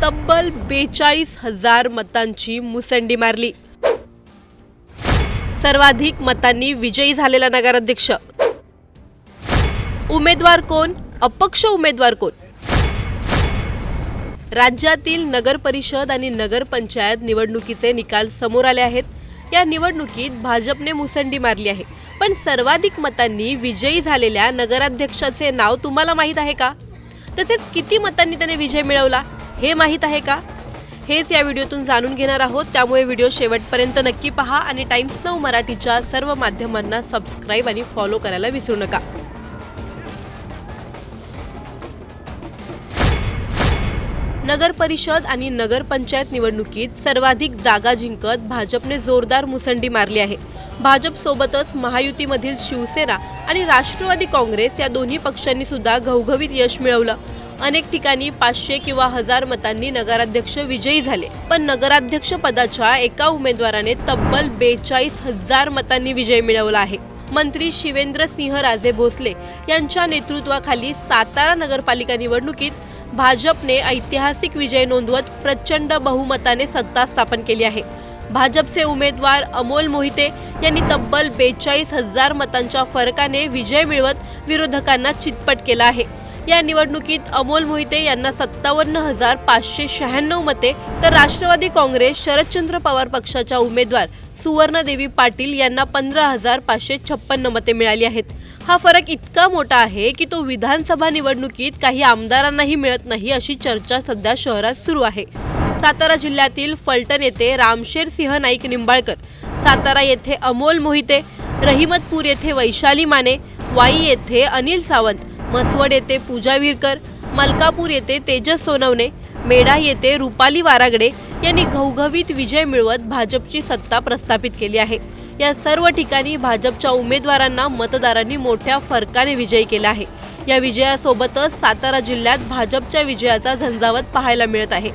तब्बल 42,000 मतांची मुसंडी मारली। सर्वाधिक मतांनी विजयी झालेला नगराध्यक्ष। उमेदवार कोण? अपक्ष उमेदवार कोण? राज्यातील नगर परिषद आणि नगरपंचायत निवडणुकीचे निकाल समोर आले आहेत। या निवडणुकीत भाजपने मुसंडी मारली आहे, पण सर्वाधिक मतांनी विजयी झालेल्या नगराध्यक्षाचे नाव तुम्हाला माहीत आहे का? तसेच किती मतांनी त्याने विजय मिळवला हे माहीत आहे का? हेच या व्हिडिओतून जाणून घेणार आहोत, त्यामुळे व्हिडिओ शेवटपर्यंत नक्की पहा आणि टाइम्स नाऊ मराठीच्या सर्व माध्यमांना सबस्क्राइब आणि फॉलो करायला विसरू नका। नगर परिषद आणि नगरपंचायत निवडणुकीत सर्वाधिक जागा जिंकत भाजपने जोरदार मुसंडी मारली आहे। भाजपसोबतच महायुतीमधील शिवसेना आणि राष्ट्रवादी काँग्रेस या दोन्ही पक्षांनी सुद्धा घवघवीत यश मिळवलं। अनेक ठिकाणी 500 किंवा 1000 मतांनी नगराध्यक्ष विजयी झाले, पण नगराध्यक्ष पदाच्या एका उमेदवाराने तब्बल 42,000 मतांनी विजय मिळवला आहे। मंत्री शिवेंद्रसिंहराजे भोसले यांच्या नेतृत्वाखाली सातारा नगरपालिका निवडणुकीत भाजपने ऐतिहासिक विजय नोंदवत प्रचंड बहुमताने सत्ता स्थापन केली आहे। भाजपचे उमेदवार अमोल मोहिते यांनी तब्बल 42,000 मतांच्या फरकाने विजय मिळवत विरोधकांना चितपट केला आहे। या निवडणुकीत अमोल मोहिते यांना 57,596 मते, तर राष्ट्रवादी काँग्रेस शरदचंद्र पवार पक्षाच्या उमेदवार सुवर्णदेवी पाटील यांना 15,556 मते मिळाली आहेत। हा फरक इतका मोठा आहे की तो विधानसभा निवडणुकीत काही आमदारांनाही मिळत नाही, अशी चर्चा सध्या शहरात सुरू आहे। सातारा जिल्ह्यातील फलटण येथे रामशेर सिंह नाईक निंबाळकर, सातारा येथे अमोल मोहिते, रहिमतपूर येथे वैशाली माने, वाई येथे अनिल सावंत, मसवड येथे पूजा विरकर, मलकापूर येथे तेजस सोनवणे, मेढा येथे रुपाली वारागडे यांनी घवघवीत विजय मिळवत भाजपची सत्ता प्रस्थापित केली आहे। या सर्व ठिकाणी भाजपच्या उमेदवारांना मतदारांनी मोठ्या फरकाने विजयी केला आहे। या विजयासोबतच सातारा जिल्ह्यात भाजपच्या विजयाचा झंझावत पाहायला मिळत आहे।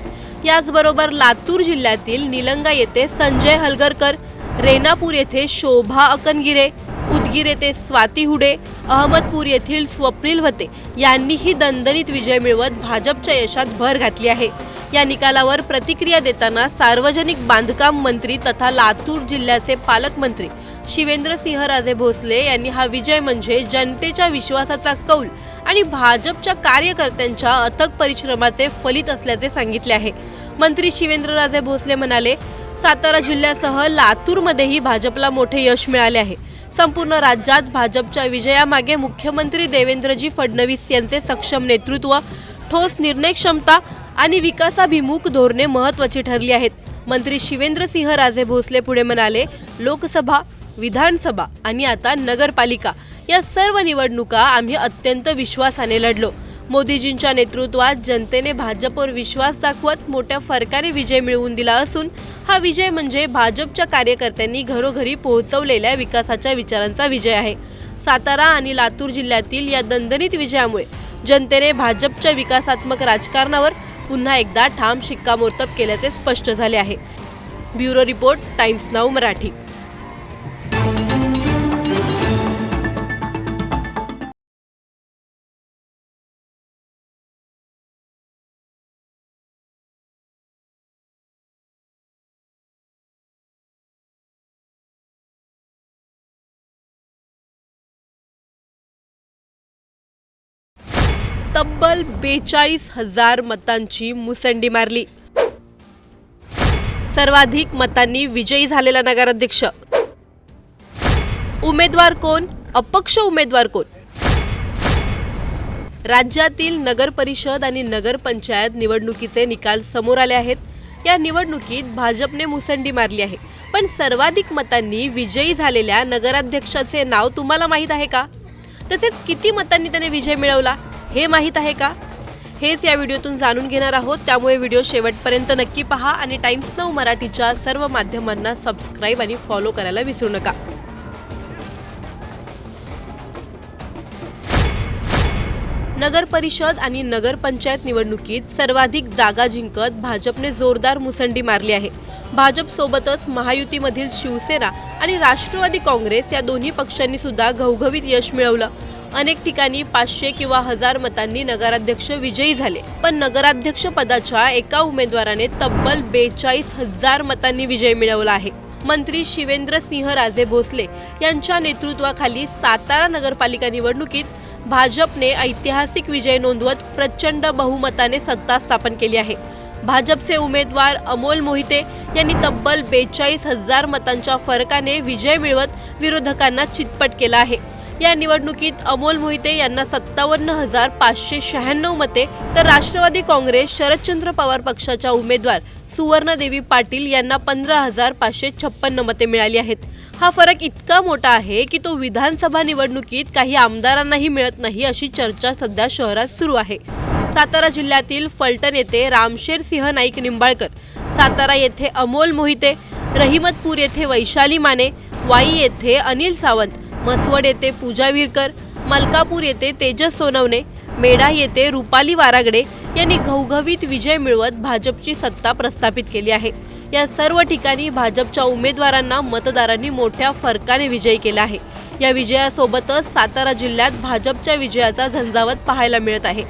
याचबरोबर लातूर जिल्ह्यातील निलंगा येथे संजय हलगरकर, रेणापूर येथे शोभा अकनगिरे, उदगीर येथे स्वाती हुडे, अहमदपूर येथील स्वप्नील भते यांनीही दणदणीत विजय मिळवत भाजपच्या यशात भर घातली आहे। या निकालावर प्रतिक्रिया देताना सार्वजनिक बांधकाम मंत्री तथा लातूर जिल्ह्याचे पालकमंत्री शिवेंद्रसिंहराजे भोसले यांनी हा विजय म्हणजे जनतेच्या विश्वासाचा कौल आणि भाजपच्या कार्यकर्त्यांच्या अथक परिश्रमाचे फलित असल्याचे सांगितले आहे। मंत्री शिवेंद्रराजे भोसले म्हणाले, सातारा जिल्ह्यासह लातूरमध्येही भाजपला मोठे यश मिळाले आहे। संपूर्ण राज्यात भाजपच्या विजयामागे मुख्यमंत्री देवेंद्रजी फडणवीस यांचे सक्षम नेतृत्व, ठोस निर्णय क्षमता आणि विकासाभिमुख धोरणे महत्त्वाची ठरली आहेत। मंत्री शिवेंद्रसिंहराजे भोसले पुढे म्हणाले, लोकसभा, विधानसभा आणि आता नगरपालिका या सर्व निवडणुका आम्ही अत्यंत विश्वासाने लढलो। मोदीजींच्या नेतृत्वात जनतेने भाजपवर विश्वास दाखवत मोठ्या फरकाने विजय मिळवून दिला असून हा विजय म्हणजे भाजपच्या कार्यकर्त्यांनी घरोघरी पोहोचवलेल्या विकासाच्या विचारांचा विजय आहे। सातारा आणि लातूर जिल्ह्यातील या दणदणीत विजयामुळे जनतेने भाजपच्या विकासात्मक राजकारणावर पुन्हा एकदा ठाम शिक्कामोर्तब केल्याचे स्पष्ट झाले आहे। Bureau report, times now Marathi. तब्बल 42,000 मतांची मुसंडी मारली। सर्वाधिक मतांनी विजयी झालेला नगराध्यक्ष। उमेदवार कोण? अपक्ष उमेदवार कोण? राज्यातील नगर परिषद आणि नगरपंचायत निवडणुकीचे निकाल समोर आले आहेत। या निवडणुकीत भाजपने मुसंडी मारली आहे, पण सर्वाधिक मतांनी विजयी झालेल्या नगराध्यक्षाचे नाव तुम्हाला माहीत आहे का? तसेच किती मतांनी त्याने विजय मिळवला हे माहीत आहे का? हेच या व्हिडिओतून जाणून घेणार आहोत, त्यामुळे व्हिडिओ शेवटपर्यंत नक्की पहा आणि टाइम्स नाऊ मराठीच्या सर्व माध्यमांना सबस्क्राइब आणि फॉलो करायला विसरू नका। नगर परिषद आणि नगरपंचायत निवडणुकीत सर्वाधिक जागा जिंकत भाजपने जोरदार मुसंडी मारली आहे। भाजपसोबतच महायुतीमधील शिवसेना आणि राष्ट्रवादी काँग्रेस या दोन्ही पक्षांनी सुद्धा घवघवीत यश मिळवलं। अनेक ठिकाणी 500 किंवा 1000 मतांनी नगराध्यक्ष विजयी झाले, पण नगराध्यक्ष पदाच्या एका उमेदवाराने तब्बल 42,000 मतांनी विजय मिळवला आहे। मंत्री शिवेंद्रसिंहराजे भोसले यांच्या नेतृत्वाखाली सातारा नगरपालिका निवडणुकीत भाजपने ऐतिहासिक विजय नोंदवत प्रचंड बहुमताने सत्ता स्थापन केली आहे। भाजपचे उमेदवार अमोल मोहिते यांनी तब्बल 42,000 मतांच्या फरकाने विजय मिळवत विरोधकांना चितपट केला आहे। या निवडणुकीत अमोल मोहिते यांना 57,596 मते, तर राष्ट्रवादी काँग्रेस शरदचंद्र पवार पक्षाच्या उमेदवार सुवर्णदेवी पाटील यांना 15,556 मते मिळाली आहेत। हा फरक इतका मोठा आहे की तो विधानसभा निवडणुकीत काही आमदारांनाही मिळत नाही, अशी चर्चा सध्या शहरात सुरू आहे। सातारा जिल्ह्यातील फलटण येथे रामशेर सिंह नाईक निंबाळकर, सातारा येथे अमोल मोहिते, रहिमतपूर येथे वैशाली माने, वाई येथे अनिल सावंत, मसवड येथे पूजा विरकर, मलकापूर येथे तेजस सोनवणे, मेढा येथे रुपाली वारागडे यांनी घवघवीत विजय मिळवत भाजपची सत्ता प्रस्थापित केली आहे। या सर्व ठिकाणी भाजपच्या उमेदवारांना मतदारांनी मोठ्या फरकाने विजयी केला आहे। या विजयासोबतच सातारा जिल्ह्यात भाजपच्या विजयाचा झंझावत पाहायला मिळत आहे।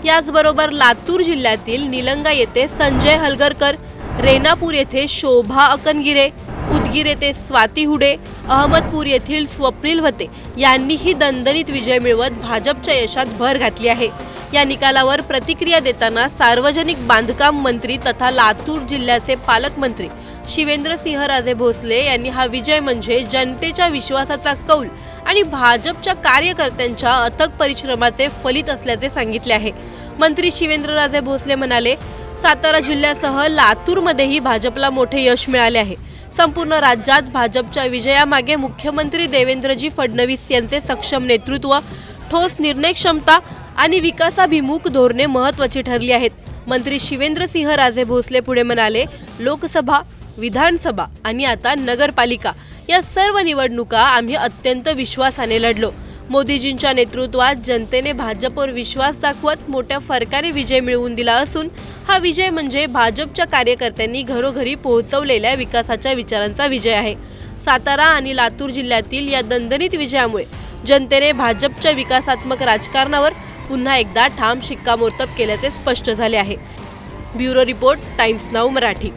याचबरोबर लातूर जिल्ह्यातील निलंगा येथे संजय हलगरकर, रेणापूर येथे शोभा अकनगिरे, उदगीर येथे स्वाती हुडे, अहमदपूर येथील स्वप्नील भते यांनीही दणदणीत विजय मिळवत भाजपच्या यशात भर घातली आहे। या निकालावर प्रतिक्रिया देताना सार्वजनिक बांधकाम मंत्री तथा लातूर जिल्ह्याचे पालकमंत्री शिवेंद्रसिंहराजे भोसले यांनी हा विजय म्हणजे जनतेच्या विश्वासाचा कौल आणि भाजपच्या कार्यकर्त्यांच्या अथक परिश्रमाचे फलित असल्याचे सांगितले आहे। मंत्री शिवेंद्रराजे भोसले म्हणाले, सातारा जिल्ह्यासह लातूरमध्येही भाजपला मोठे यश मिळाले आहे। संपूर्ण राज्यात भाजपच्या विजयामागे मुख्यमंत्री देवेंद्रजी फडणवीस यांचे सक्षम नेतृत्व, ठोस निर्णय क्षमता आणि विकासाभिमुख धोरणे महत्त्वाची ठरली आहेत। मंत्री शिवेंद्रसिंहराजे भोसले पुढे म्हणाले, लोकसभा, विधानसभा आणि आता नगरपालिका या सर्व निवडणुका आम्ही अत्यंत विश्वासाने लढलो। मोदीजींच्या नेतृत्वात जनतेने भाजपवर विश्वास दाखवत मोठ्या फरकाने विजय मिळवून दिला असून हा विजय म्हणजे भाजपच्या कार्यकर्त्यांनी घरोघरी पोहोचवलेल्या विकासाच्या विचारांचा विजय आहे। सातारा आणि लातूर जिल्ह्यातील या दणदणीत विजयामुळे जनतेने भाजपच्या विकासात्मक राजकारणावर पुन्हा एकदा ठाम शिक्कामोर्तब केल्याचे स्पष्ट झाले आहे। Bureau report, times now Marathi.